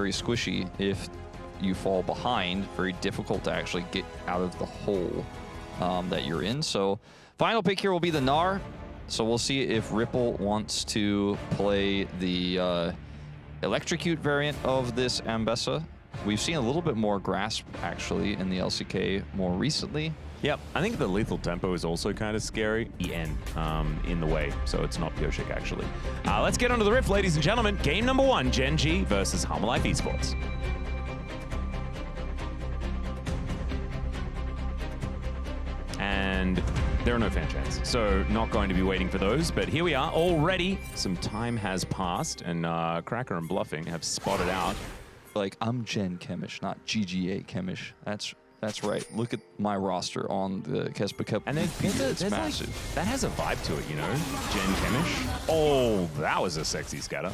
very squishy if you fall behind. Very difficult to actually get out of the hole that you're in. So final pick here will be the Gnar. So we'll see if Ripple wants to play the Electrocute variant of this Ambessa. We've seen a little bit more Grasp, actually, in the LCK more recently. Yep, I think the lethal tempo is also kind of scary. EN in the way, so it's not Pioshik, actually. Let's get onto the Rift, ladies and gentlemen. Game number 1, Gen.G versus Harmalife Esports. And there are no fan chants, so not going to be waiting for those. But here we are already. Some time has passed, and Cracker and Bluffing have spotted out. Like, I'm Gen Chemish, not GGA Chemish. That's right. Look at my roster on the KeSPA Cup. And it's massive. Like, that has a vibe to it, you know? Gen Chemish. Oh, that was a sexy scatter.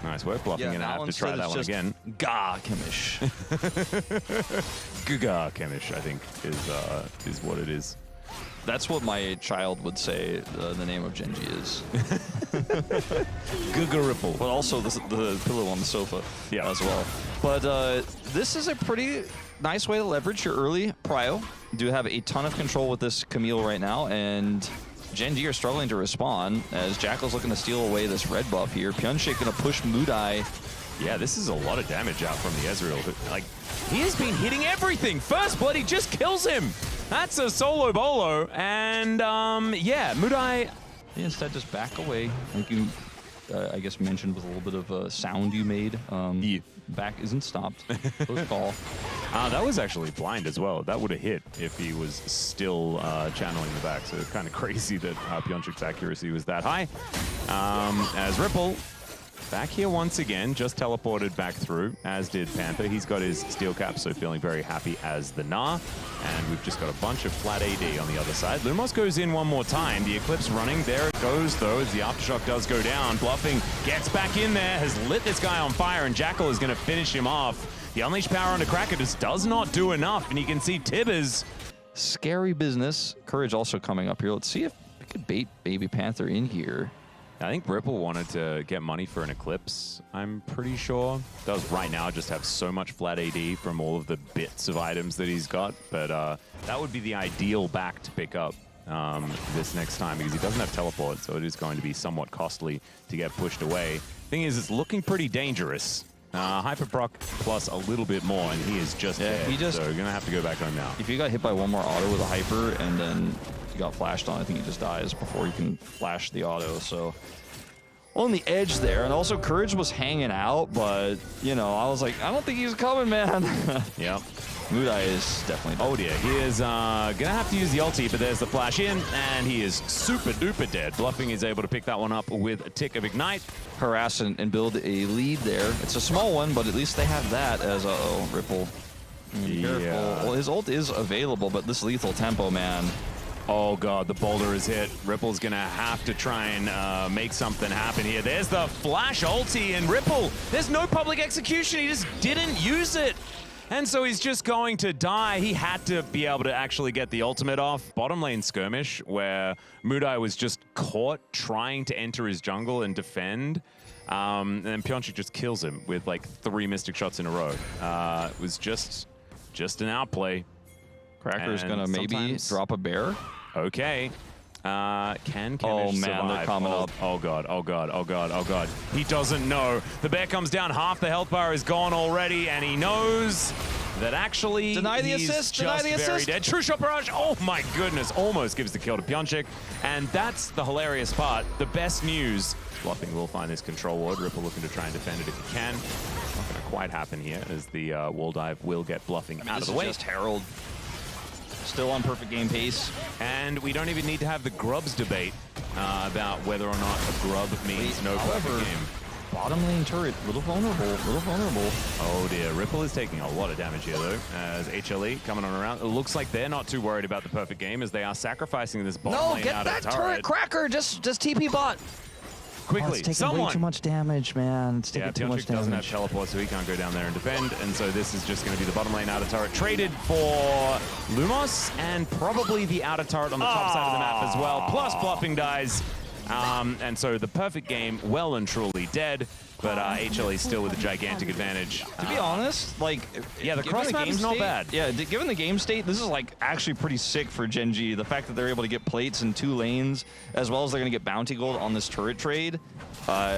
Nice work, Bluffing. Yeah, gonna have to try that one again. Ga Chemish. Gaga Chemish, I think, is what it is. That's what my child would say the name of Gen.G is. Gaga Ripple. But also the pillow on the sofa as well. But this is a pretty nice way to leverage your early prio. You do have a ton of control with this Camille right now, and Gen.G are struggling to respond as Jackal's looking to steal away this red buff here. Pyeonshik gonna push Mudai. Yeah, this is a lot of damage out from the Ezreal. Like, he has been hitting everything. First blood, he just kills him. That's a solo bolo. And, yeah, Mudai... He instead just back away. Like you, I guess, mentioned with a little bit of a sound you made. Yeah. Back isn't stopped. Close call. That was actually blind as well. That would have hit if he was still channeling the back. So it's kind of crazy that Pyeonshik's accuracy was that high. As Ripple... back here once again, just teleported back through, as did Panther. He's got his steel cap, so feeling very happy as the Gnar. And we've just got a bunch of flat AD on the other side. Lumos goes in one more time. The Eclipse running. There it goes, though, as the Aftershock does go down. Bluffing gets back in there, has lit this guy on fire, and Jackal is going to finish him off. The Unleashed Power onto Cracker just does not do enough, and you can see Tibbers. Scary business. Courage also coming up here. Let's see if we could bait Baby Panther in here. I think Ripple wanted to get money for an Eclipse, I'm pretty sure. Does right now just have so much flat AD from all of the bits of items that he's got, but that would be the ideal back to pick up this next time because he doesn't have teleport, so it is going to be somewhat costly to get pushed away. Thing is, it's looking pretty dangerous. Hyperproc plus a little bit more, and he is just dead, so you're going to have to go back home now. If you got hit by one more auto with a Hyper and then you got flashed on, I think he just dies before you can flash the auto, so on the edge there. And also Courage was hanging out, but you know, I was like, I don't think he's coming, man. Yep. Mudai is definitely dead. Oh dear, he is gonna have to use the ulti, but there's the flash in, and he is super duper dead. Bluffing is able to pick that one up with a tick of Ignite. Harass and build a lead there. It's a small one, but at least they have that as Ripple. Careful. Well, his ult is available, but this lethal tempo, man. Oh god, the boulder is hit. Ripple's gonna have to try and make something happen here. There's the flash ulti, and Ripple, there's no public execution. He just didn't use it. And so he's just going to die. He had to be able to actually get the ultimate off. Bottom lane skirmish where Mudai was just caught trying to enter his jungle and defend. And then Pyeonshik just kills him with like 3 Mystic shots in a row. It was just an outplay. Cracker's gonna maybe drop a bear. Okay. Can Oh Chemish man, survive? they're coming up. Oh god, oh god, oh god, oh god. He doesn't know. The bear comes down, half the health bar is gone already, and he knows that actually Deny the he's assist, just deny the very assist. dead. True shot barrage, oh my goodness, almost gives the kill to Pyeonshik. And that's the hilarious part. The best news, Bluffing will find this control ward. Ripple looking to try and defend it if he can. Not gonna quite happen here as the wall dive will get Bluffing out of the way. This is just Herald. Still on perfect game pace. And we don't even need to have the grubs debate about whether or not a grub means no perfect game. Bottom lane turret, little vulnerable, little vulnerable. Oh dear, Ripple is taking a lot of damage here though, as HLE coming on around. It looks like they're not too worried about the perfect game as they are sacrificing this bottom lane out of turret. No, get that turret, Cracker, just TP bot. Quickly, it's taking way too much damage, man. It's taking too much Pyeonshik damage. doesn't have teleport, so he can't go down there and defend. And so this is just going to be the bottom lane outer turret traded for Lumos and probably the outer turret on the top side of the map as well. Plus Bluffing dies. And so the perfect game well and truly dead. but HLE still with a gigantic advantage. To be honest, like, yeah, the given cross map game is not state- bad. Yeah, given the game state, this is like actually pretty sick for Gen.G. The fact that they're able to get plates in 2 lanes, as well as they're going to get bounty gold on this turret trade,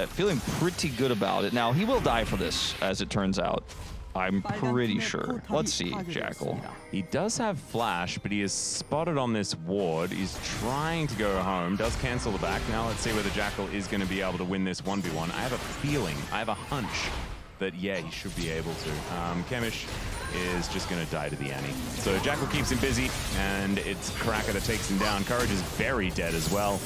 feeling pretty good about it. Now, he will die for this, as it turns out. I'm pretty sure. Let's see, Jackal. He does have flash, but he is spotted on this ward. He's trying to go home, does cancel the back. Now let's see whether Jackal is going to be able to win this 1v1. I have a feeling, I have a hunch that, yeah, he should be able to. Chemish is just going to die to the Annie. So Jackal keeps him busy, and it's Cracker that takes him down. Courage is very dead as well.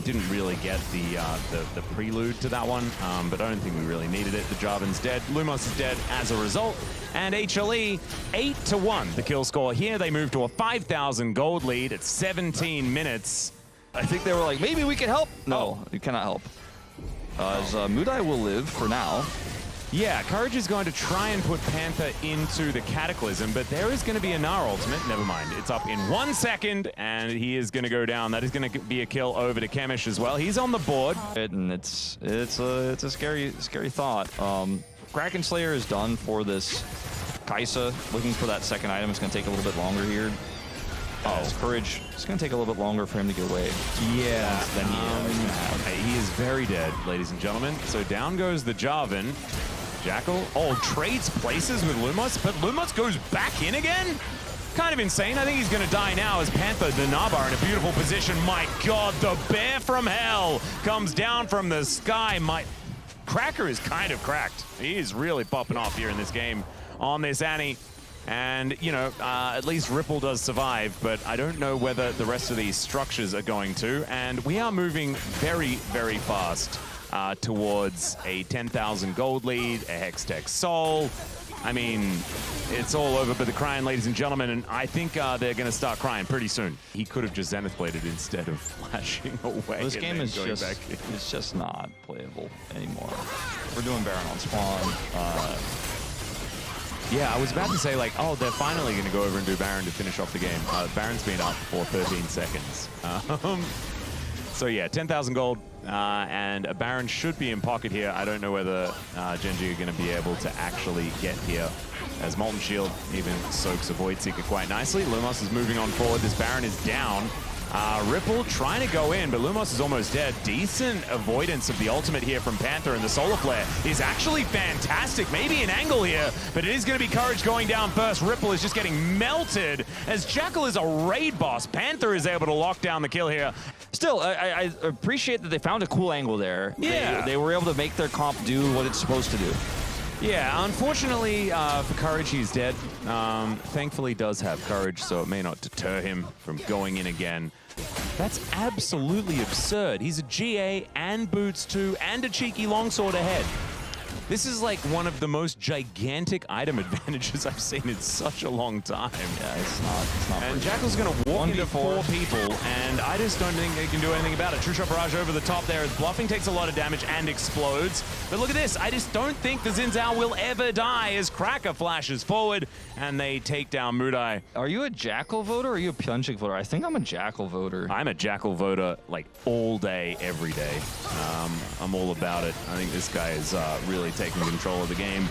Didn't really get the prelude to that one, but I don't think we really needed it. The Jarvan's dead. Lumos is dead as a result. And HLE, 8-1 the kill score here. They move to a 5,000 gold lead at 17 minutes. I think they were like, maybe we can help. No, you cannot help. As Mudai will live for now. Yeah, Courage is going to try and put Panther into the Cataclysm, but there is going to be a Gnar ultimate. Never mind. It's up in 1 second, and he is going to go down. That is going to be a kill over to Chemish as well. He's on the board. And it's a scary thought. Kraken Slayer is done for this Kaisa. Looking for that second item. It's going to take a little bit longer here. Oh, Courage. It's going to take a little bit longer for him to get away. Yeah. Than he is very dead, ladies and gentlemen. So down goes the Jarvan. Jackal, trades places with Lumos, but Lumos goes back in again? Kind of insane. I think he's going to die now as Panther, the Nabar, in a beautiful position. My God, the bear from hell comes down from the sky. My Cracker is kind of cracked. He is really popping off here in this game on this Annie. And, you know, at least Ripple does survive, but I don't know whether the rest of these structures are going to. And we are moving very, very fast towards a 10,000 gold lead, a Hextech Soul. I mean, it's all over but the crying, ladies and gentlemen, and I think they're going to start crying pretty soon. He could have just Zenith bladed instead of flashing away. This game is just not playable anymore. We're doing Baron on spawn. Yeah, I was about to say, like, oh, they're finally going to go over and do Baron to finish off the game. Baron's been up for 13 seconds. So yeah, 10,000 gold, and a Baron should be in pocket here. I don't know whether Gen.G are going to be able to actually get here, as Molten Shield even soaks a Void Seeker quite nicely. Lumos is moving on forward. This Baron is down. Ripple trying to go in, but Lumos is almost dead. Decent avoidance of the ultimate here from Panther, and the Solar Flare is actually fantastic. Maybe an angle here, but it is going to be Courage going down first. Ripple is just getting melted as Jackal is a raid boss. Panther is able to lock down the kill here. Still, I appreciate that they found a cool angle there. Yeah. They were able to make their comp do what it's supposed to do. Yeah, unfortunately for Courage, he's dead. Thankfully does have Courage, so it may not deter him from going in again. That's absolutely absurd. He's a GA and boots too, and a cheeky longsword ahead. This is like one of the most gigantic item advantages I've seen in such a long time. Yeah, it's not. And Jackal's going to walk into 4 people, and I just don't think they can do anything about it. True Shot Barrage over the top there as Bluffing takes a lot of damage and explodes. But look at this. I just don't think the Xin Zhao will ever die as Cracker flashes forward, and they take down Mudai. Are you a Jackal voter or are you a Pyunchik voter? I think I'm a Jackal voter. I'm a Jackal voter, like, all day, every day. I'm all about it. I think this guy is really taking control of the game.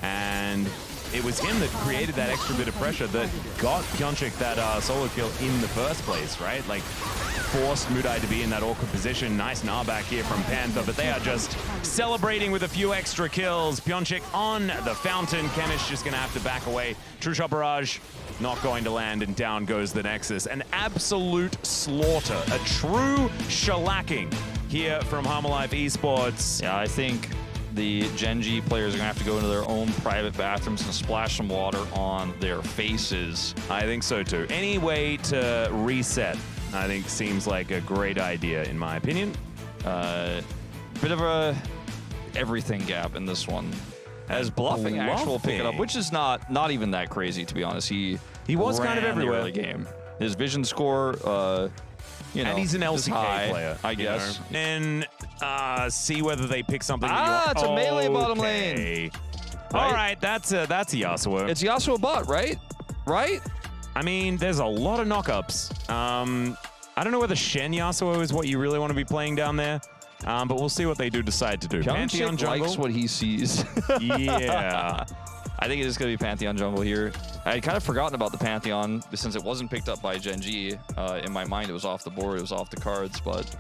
And it was him that created that extra bit of pressure that got Pyunchik that solo kill in the first place, right? Like, forced Mudai to be in that awkward position. Nice gnaw back here from Panther, but they are just celebrating with a few extra kills. Pyunchik on the fountain. Chemish just gonna have to back away. True Shot Barrage not going to land, and down goes the Nexus. An absolute slaughter, a true shellacking here from Harmalife Esports. Yeah, I think the Gen.G players are going to have to go into their own private bathrooms and splash some water on their faces. I think so too. Any way to reset, I think, seems like a great idea in my opinion. Bit of a everything gap in this one. As Bluffing actual pick it up, which is not even that crazy, to be honest. He was kind of ran everywhere. the early game. His vision score, you know, and he's an LCK high, player, I guess. And see whether they pick something. It's a melee bottom lane. All right, that's a Yasuo. It's Yasuo bot, right? Right? I mean, there's a lot of knockups. I don't know whether Shen Yasuo is what you really want to be playing down there. But we'll see what they do decide to do. Pantheon jungle. Likes what he sees. Yeah. I think it is going to be Pantheon jungle here. I had kind of forgotten about the Pantheon since it wasn't picked up by Gen.G. In my mind, it was off the board, it was off the cards, but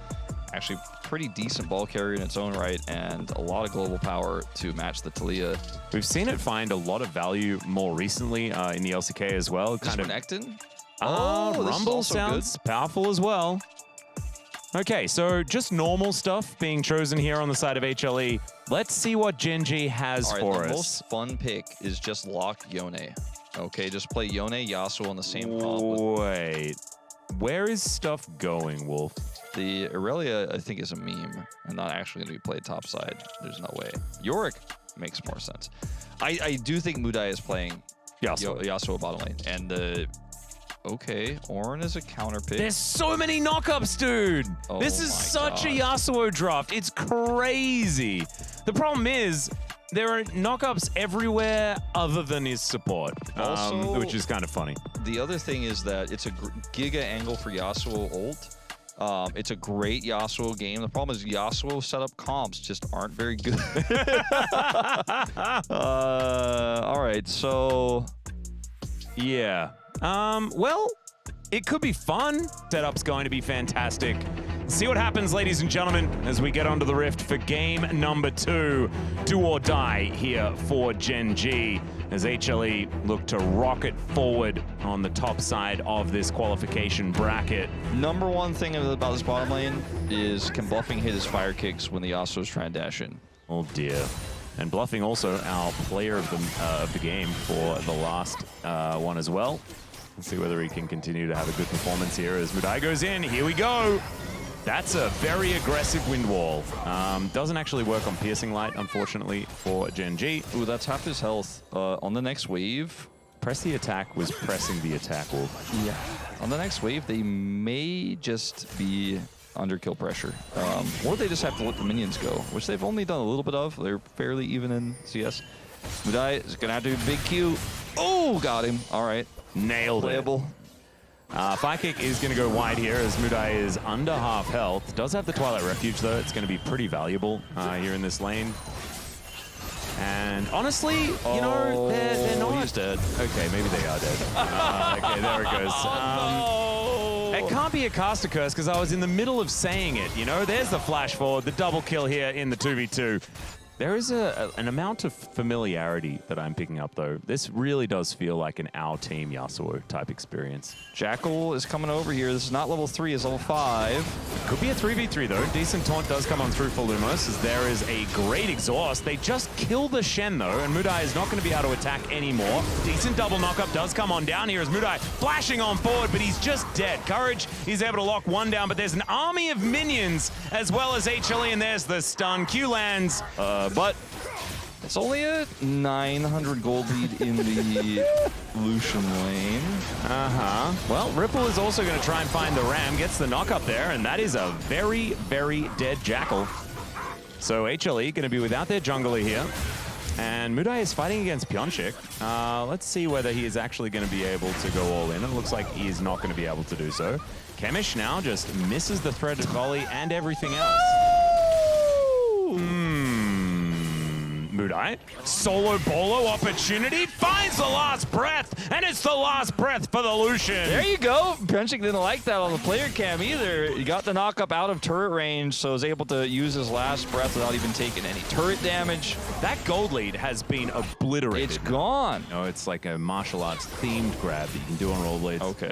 actually pretty decent ball carrier in its own right and a lot of global power to match the Talia. We've seen it find a lot of value more recently in the LCK as well. Kind of Nectin? Rumble sounds powerful as well. Okay, so just normal stuff being chosen here on the side of HLE. Let's see what Gen.G has for us. The most fun pick is just lock Yone. Okay, just play Yone, Yasuo on the same comp. Wait, where is stuff going, Wolf? The Irelia, I think, is a meme and not actually going to be played topside. There's no way. Yorick makes more sense. I do think Mudai is playing Yasuo bottom lane. And the... Okay, Ornn is a counter pick. There's so many knockups, dude. This is such a Yasuo draft. It's crazy. The problem is there are knockups everywhere other than his support, which is kind of funny. The other thing is that it's a giga angle for Yasuo ult. It's a great Yasuo game. The problem is Yasuo setup comps just aren't very good. All right, so... Yeah. Well, it could be fun. Setup's going to be fantastic. See what happens, ladies and gentlemen, as we get onto the Rift for game number 2. Do or die here for Gen.G as HLE look to rocket forward on the top side of this qualification bracket. Number one thing about this bottom lane is can bluffing hit his fire kicks when the Yasuo's trying to dash in. Oh dear. And bluffing also our player of the game for the last one as well. Let's see whether he can continue to have a good performance here as Mudai goes in. Here we go. That's a very aggressive wind wall. Doesn't actually work on piercing light, unfortunately, for Gen.G. Ooh, that's half his health. On the next wave... Press the attack was pressing the attack, Wolf. Yeah. On the next wave, they may just be under kill pressure. Or they just have to let the minions go, which they've only done a little bit of. They're fairly even in CS. Mudai is going to have to do a big Q. Oh, got him. All right. Nailed Playable. It. Fire kick is going to go wide here as Mudai is under half health. Does have the Twilight Refuge, though. It's going to be pretty valuable here in this lane. And honestly, you know, they're not. He's dead. Okay, maybe they are dead. Okay, there it goes. It can't be a caster curse because I was in the middle of saying it. You know, there's the flash forward, the double kill here in the 2v2. There is an amount of familiarity that I'm picking up, though. This really does feel like an our team Yasuo type experience. Jackal is coming over here. This is not level 3, it's level 5. Could be a 3v3, though. Decent taunt does come on through for Lumos, as there is a great exhaust. They just kill the Shen, though, and Mudai is not going to be able to attack anymore. Decent double knockup does come on down here as Mudai flashing on forward, but he's just dead. Courage, he's able to lock one down, but there's an army of minions as well as HLE, and there's the stun. Q lands. But it's only a 900 gold lead in the Lucian lane. Well, Ripple is also going to try and find the Ram, gets the knock up there, and that is a very, very dead Jackal. So HLE going to be without their jungler here. And Mudai is fighting against Pyeonchik. Let's see whether he is actually going to be able to go all in. It looks like he is not going to be able to do so. Chemish now just misses the threaded volley and everything else. Mudai, solo bolo opportunity, finds the last breath, and it's the last breath for the Lucian. There you go. Pyeonchik didn't like that on the player cam either. He got the knockup out of turret range, so was able to use his last breath without even taking any turret damage. That gold lead has been obliterated. It's gone. No, it's like a martial arts themed grab that you can do on rollerblades. Okay.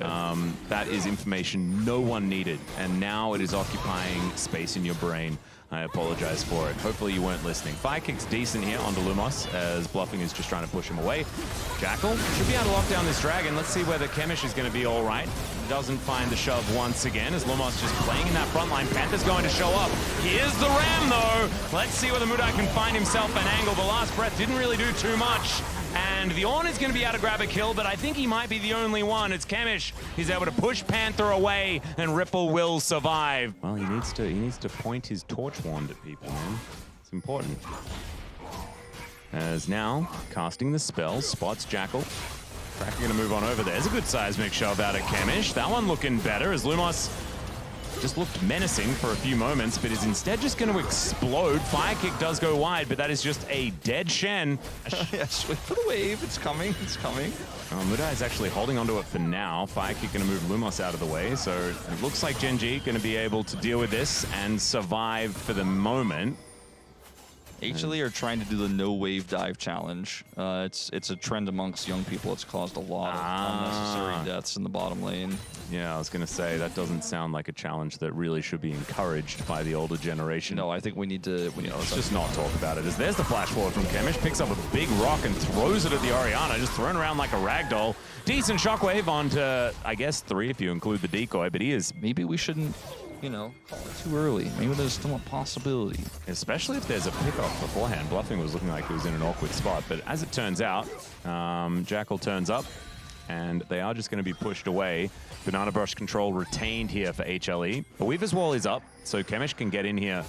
That is information no one needed, and now it is occupying space in your brain. I apologize for it. Hopefully you weren't listening. Fire kick's decent here onto Lumos as bluffing is just trying to push him away. Jackal should be able to lock down this dragon. Let's see whether Chemish is going to be all right. Doesn't find the shove once again as Lumos just playing in that front line. Panther's going to show up. Here's the Ram though. Let's see whether Mudai can find himself an angle. The last breath didn't really do too much. And the Ornn is going to be able to grab a kill, but I think he might be the only one. It's Chemish. He's able to push Panther away, and Ripple will survive. Well, he needs to point his torch wand at people, man. It's important. As now, casting the spell, spots Jackal. Cracker going to move on over there. There's a good seismic shove out of Chemish. That one looking better as Lumos just looked menacing for a few moments, but is instead just going to explode. Fire kick does go wide, but that is just a dead Shen. Yes, wait for the wave. It's coming. It's coming. Mudai is actually holding onto it for now. Fire kick going to move Lumos out of the way, so it looks like Gen.G going to be able to deal with this and survive for the moment. HLE are trying to do the no wave dive challenge. It's a trend amongst young people. It's caused a lot of unnecessary deaths in the bottom lane. Yeah, I was going to say, that doesn't sound like a challenge that really should be encouraged by the older generation. No, I think we need to... let's just not talk about it. As there's the flash forward from chemist, picks up a big rock and throws it at the Orianna, just thrown around like a ragdoll. Decent shockwave onto, I guess, 3 if you include the decoy, but he is... Maybe we shouldn't, call it too early. Maybe there's still a possibility. Especially if there's a pickoff beforehand. Bluffing was looking like he was in an awkward spot, but as it turns out, Jackal turns up, and they are just going to be pushed away. Banana Brush control retained here for HLE. The Weaver's Wall is up, so Chemish can get in here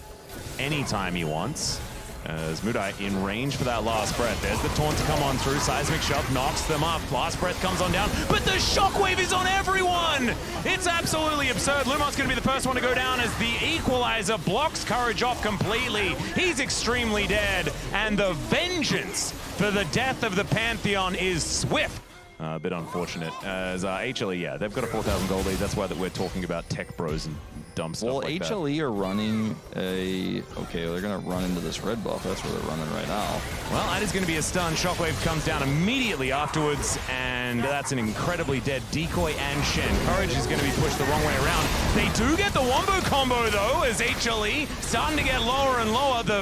anytime he wants. As Mudai in range for that last breath. There's the taunt to come on through. Seismic Shove knocks them up. Last breath comes on down, but the shockwave is on everyone! It's absolutely absurd. Lumos going to be the first one to go down as the equalizer blocks Courage off completely. He's extremely dead, and the vengeance for the death of the Pantheon is swift. A bit unfortunate, as HLE, yeah, they've got a 4,000 gold lead. That's why we're talking about tech bros and dumb stuff like that. Well, HLE are running a... Okay, they're going to run into this red buff. That's where they're running right now. Well, that is going to be a stun. Shockwave comes down immediately afterwards, and that's an incredibly dead decoy and Shen. Courage is going to be pushed the wrong way around. They do get the wombo combo, though, as HLE starting to get lower and lower. The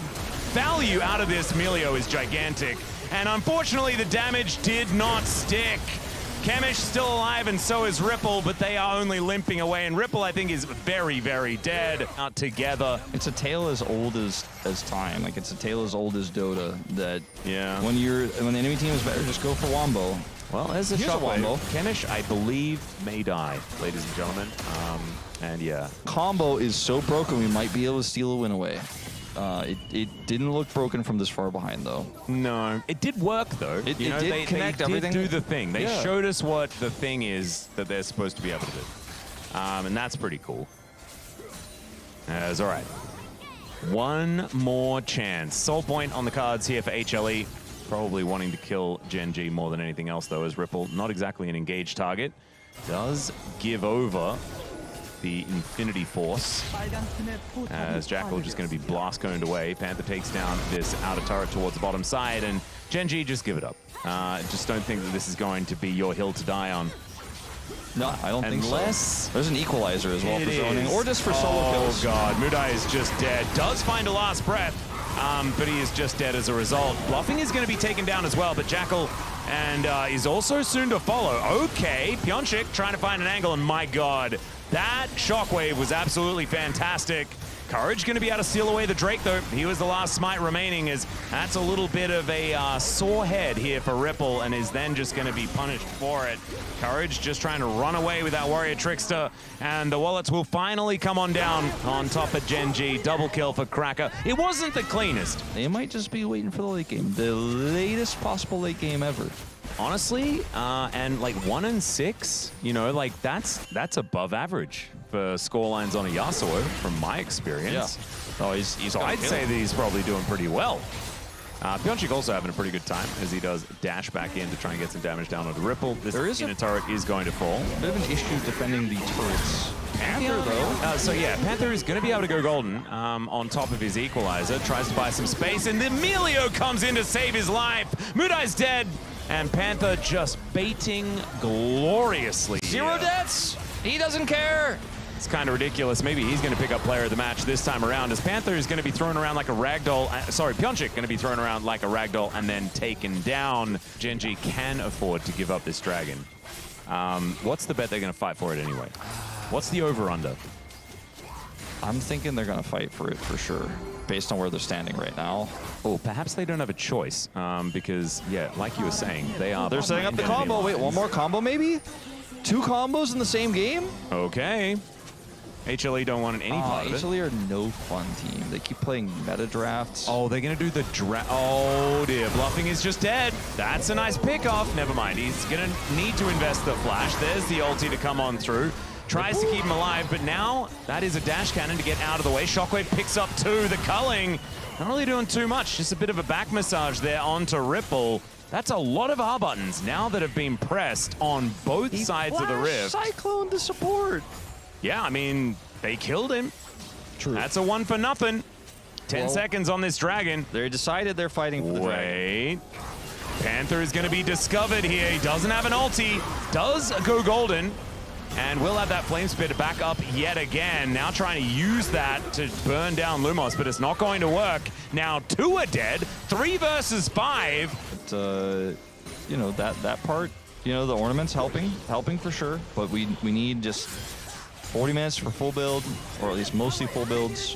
value out of this Melio is gigantic. And unfortunately, the damage did not stick. Chemish still alive, and so is Ripple, but they are only limping away. And Ripple, I think, is very, very dead. Not together. It's a tale as old as time. Like, it's a tale as old as Dota. That when the enemy team is better, just go for Wombo. Well, there's a shockwave. Chemish, I believe, may die, ladies and gentlemen. And yeah, combo is so broken, we might be able to steal a win away. It didn't look broken from this far behind, though. No, it did work, though. It did connect everything. They did do the thing. They showed us what the thing is that they're supposed to be able to do. And that's pretty cool. It's all right. One more chance. Soul Point on the cards here for HLE. Probably wanting to kill Gen.G more than anything else, though, as Ripple, not exactly an engaged target, does give over the Infinity Force, as Jackal just going to be blast coned away. Panther takes down this outer turret towards the bottom side, and Gen.G just give it up. Just don't think that this is going to be your hill to die on. No, I don't think so. There's an equalizer as well for zoning, or just for solo kills. Oh god, Mudai is just dead. Does find a last breath, but he is just dead as a result. Bluffing is going to be taken down as well, but Jackal and is also soon to follow. Okay, Pyeonchik trying to find an angle, and my god, that shockwave was absolutely fantastic. Courage going to be able to steal away the Drake, though. He was the last smite remaining, as that's a little bit of a sore head here for Ripple, and is then just going to be punished for it. Courage just trying to run away with that Warrior Trickster, and the Wallets will finally come on down on top of Gen.G. Double kill for Cracker. It wasn't the cleanest. They might just be waiting for the late game. The latest possible late game ever. Honestly, and like 1-6, you know, like that's above average for scorelines on a Yasuo, from my experience. Yeah. Oh, he's I'd say that he's probably doing pretty well. Pyeonchik also having a pretty good time, as he does dash back in to try and get some damage down onto Ripple. This inner turret is going to fall. Bit of an issue defending the turrets. Panther, though. So yeah, Panther is going to be able to go golden on top of his equalizer. Tries to buy some space, and then Melio comes in to save his life. Mudai's dead, and Panther just baiting gloriously. Zero deaths. He doesn't care. It's kind of ridiculous. Maybe he's going to pick up player of the match this time around, as Panther is going to be thrown around like a ragdoll. Sorry, Pyeonchik going to be thrown around like a ragdoll and then taken down. Gen.G can afford to give up this dragon. What's the bet they're going to fight for it anyway? What's the over-under? I'm thinking they're going to fight for it for sure, based on where they're standing right now. Oh, perhaps they don't have a choice, because, yeah, like you were saying, they're setting up the combo. Wait, one more combo maybe? 2 combos in the same game? Okay. HLE don't want any part of it. HLE are no fun team. They keep playing meta drafts. Oh, they're going to do the draft. Oh, dear. Bluffing is just dead. That's a nice pick off. Never mind. He's going to need to invest the flash. There's the ulti to come on through. tries to keep him alive, but now that is a dash cannon to get out of the way. Shockwave picks up two. The culling, not really doing too much, just a bit of a back massage there onto Ripple. That's a lot of R buttons now that have been pressed on both sides of the rift. Cyclone to support. Yeah, I mean, they killed him. True. That's a 1 for nothing. 10 seconds on this dragon. They decided they're fighting for the dragon. Panther is going to be discovered here. He doesn't have an ulti. Does go golden. And will have that flame spitter back up yet again. Now trying to use that to burn down Lumos, but it's not going to work. Now 2 are dead. 3 versus 5. But, you know, that part, you know, the ornaments helping for sure. But we need just 40 minutes for full build, or at least mostly full builds,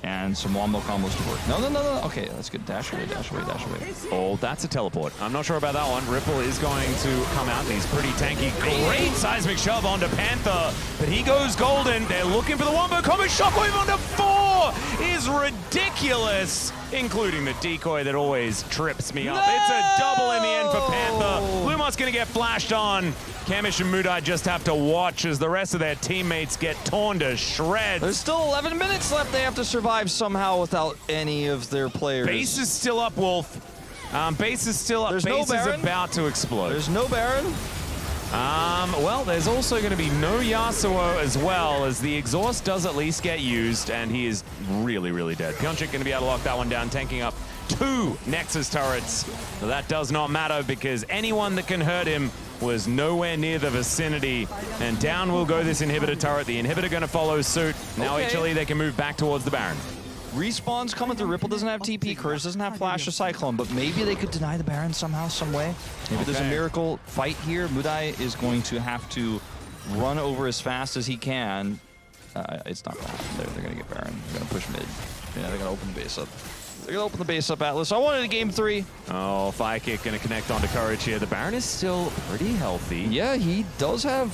and some wombo combos to work. No. Okay, that's good. Dash away, dash away, dash away. Oh, that's a teleport. I'm not sure about that one. Ripple is going to come out. He's pretty tanky. Great seismic shove onto Panther, but he goes golden. They're looking for the wombo combo. Shockwave onto 4 is ridiculous, including the decoy that always trips me up. No! It's a double in the end for Panther. Lumos going to get flashed on. Kamish and Mudai just have to watch as the rest of their teammates get torn to shreds. There's still 11 minutes left. They have to survive somehow without any of their players. Base is still up, Wolf. Base is still up. There's Base no is Baron? about to explode. There's no Baron. Well, there's also going to be no Yasuo as well, as the exhaust does at least get used, and he is really, really dead. Pyeonchik going to be able to lock that one down, tanking up 2 Nexus turrets. But that does not matter because anyone that can hurt him was nowhere near the vicinity. And down will go this inhibitor turret. The inhibitor going to follow suit. Now Okay. HLE, they can move back towards the Baron. Respawn's coming through. Ripple doesn't have TP. Courage doesn't have Flash or Cyclone, but maybe they could deny the Baron somehow, some way. Maybe there's a miracle fight here. Mudai is going to have to run over as fast as he can. It's not going to happen. They're going to get Baron. They're going to push mid. Yeah, they're going to open the base up. They're going to open the base up, Atlas. I wanted a game 3. Oh, Fire Kick going to connect onto Courage here. The Baron is still pretty healthy. Yeah, he does have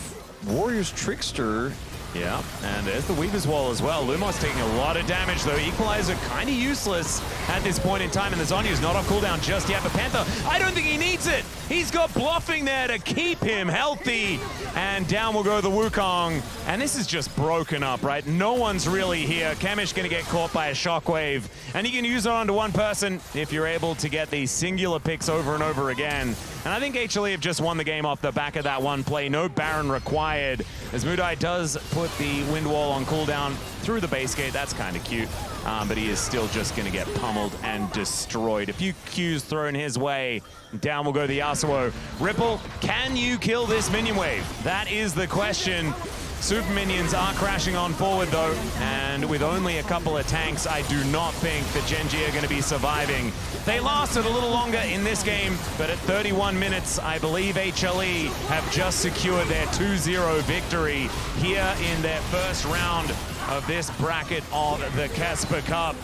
Warrior's Trickster. Yeah, and there's the Weaver's Wall as well. Lumos taking a lot of damage, though. Equalizer kind of useless at this point in time, and the Zonya's not off cooldown just yet. But Panther, I don't think he needs it. He's got bluffing there to keep him healthy. And down will go the Wukong. And this is just broken up, right? No one's really here. Kamish going to get caught by a Shockwave. And you can use it onto one person if you're able to get these singular picks over and over again. And I think HLE have just won the game off the back of that one play. No Baron required, as Mudai does put the Wind Wall on cooldown through the base gate. That's kind of cute, but he is still just going to get pummeled and destroyed. A few Qs thrown his way. Down will go the Yasuo. Ripple, can you kill this minion wave? That is the question. Super minions are crashing on forward, though, and with only a couple of tanks, I do not think that Gen.G are going to be surviving. They lasted a little longer in this game, but at 31 minutes, I believe HLE have just secured their 2-0 victory here in their first round of this bracket of the KeSPA Cup.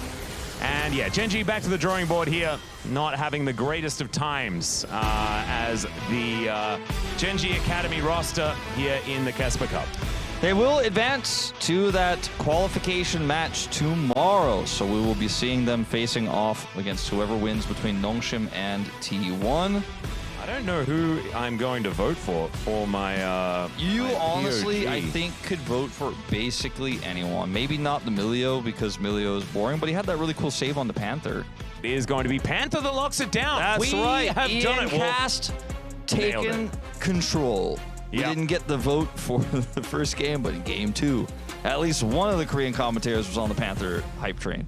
And yeah, Gen.G back to the drawing board here, not having the greatest of times as the Gen.G Academy roster here in the KeSPA Cup. They will advance to that qualification match tomorrow, so we will be seeing them facing off against whoever wins between Nongshim and T1. I don't know who I'm going to vote for my You my honestly, POG. I think, could vote for basically anyone. Maybe not the Milio, because Milio is boring, but he had that really cool save on the Panther. It is going to be Panther that locks it down. That's we right. have Ian done it. Wolf. Cast taken control. We Yep. didn't get the vote for the first game, but in game 2, at least one of the Korean commentators was on the Panther hype train.